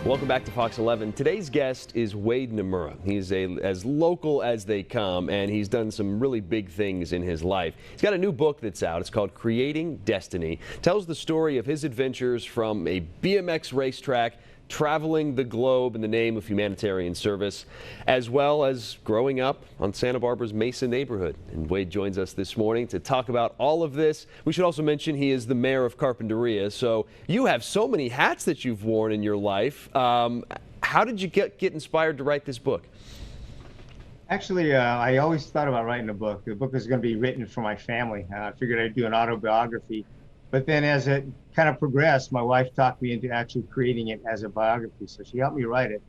Welcome back to Fox 11. Today's guest is Wade Nomura. He's as local as they come, and he's done some really big things in his life. He's got a new book that's out. It's called Creating Destiny. Tells the story of his adventures from a BMX racetrack, traveling the globe in the name of humanitarian service, as well as growing up on Santa Barbara's Mesa neighborhood. And Wade joins us this morning to talk about all of this. We should also mention he is the mayor of Carpinteria, so you have so many hats that you've worn in your life. How did you get inspired to write this book? Actually, I always thought about writing a book. The book was going to be written for my family. I figured I'd do an autobiography. But then as it kind of progressed, my wife talked me into actually creating it as a biography. So she helped me write it.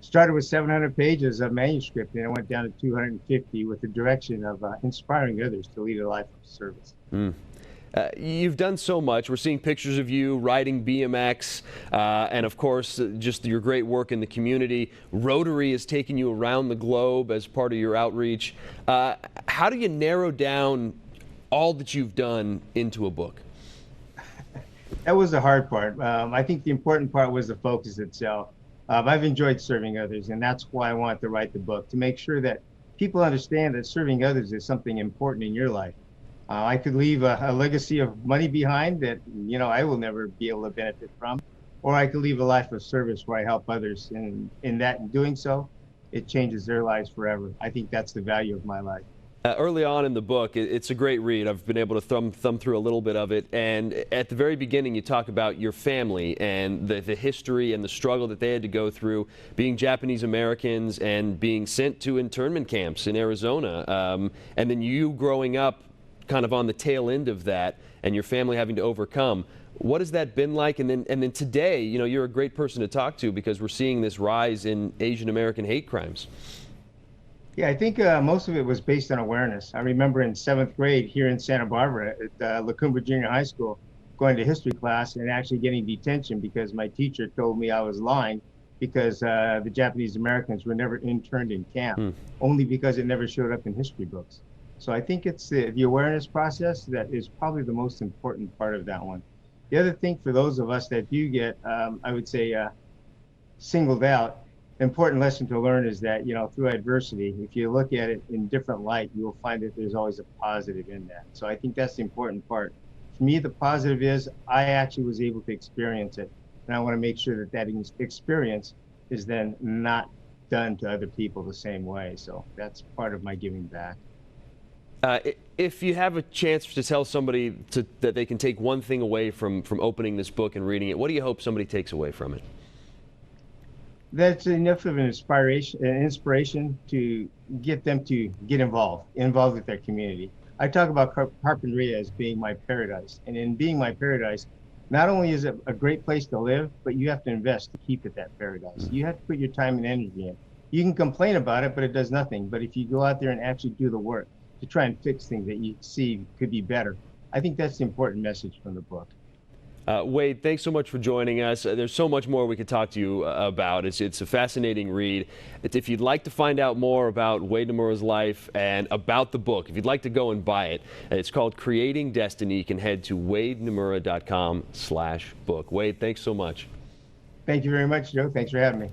Started with 700 pages of manuscript, and it went down to 250 with the direction of inspiring others to lead a life of service. You've done so much. We're seeing pictures of you riding BMX, and of course, just your great work in the community. Rotary is taking you around the globe as part of your outreach. How do you narrow down all that you've done into a book? That was the hard part. I think the important part was the focus itself. I've enjoyed serving others, and that's why I wanted to write the book, to make sure that people understand that serving others is something important in your life. I could leave a legacy of money behind that, I will never be able to benefit from, or I could leave a life of service where I help others. And in doing so, it changes their lives forever. I think that's the value of my life. Early on in the book, it's a great read. I've been able to thumb through a little bit of it. And at the very beginning, you talk about your family and the history and the struggle that they had to go through being Japanese Americans and being sent to internment camps in Arizona. And then you growing up kind of on the tail end of that and your family having to overcome. What has that been like? And then today, you're a great person to talk to because we're seeing this rise in Asian American hate crimes. Yeah, I think most of it was based on awareness. I remember in 7th grade here in Santa Barbara at La Cumbre Junior High School, going to history class and actually getting detention because my teacher told me I was lying because the Japanese Americans were never interned in camp, only because it never showed up in history books. So I think it's the awareness process that is probably the most important part of that one. The other thing for those of us that do get, I would say, singled out, important lesson to learn is that, through adversity, if you look at it in different light, you will find that there's always a positive in that. So I think that's the important part. For me, the positive is I actually was able to experience it. And I want to make sure that that experience is then not done to other people the same way. So that's part of my giving back. If you have a chance to tell somebody that they can take one thing away from opening this book and reading it, what do you hope somebody takes away from it? That's enough of an inspiration to get them to get involved with their community. I talk about Carpinteria as being my paradise. And in being my paradise, not only is it a great place to live, but you have to invest to keep it that paradise. You have to put your time and energy in. You can complain about it, but it does nothing. But if you go out there and actually do the work to try and fix things that you see could be better, I think that's the important message from the book. Wade, thanks so much for joining us. There's so much more we could talk to you about. It's a fascinating read. If you'd like to find out more about Wade Nomura's life and about the book, if you'd like to go and buy it, it's called Creating Destiny. You can head to wadenomura.com/book. Wade, thanks so much. Thank you very much, Joe. Thanks for having me.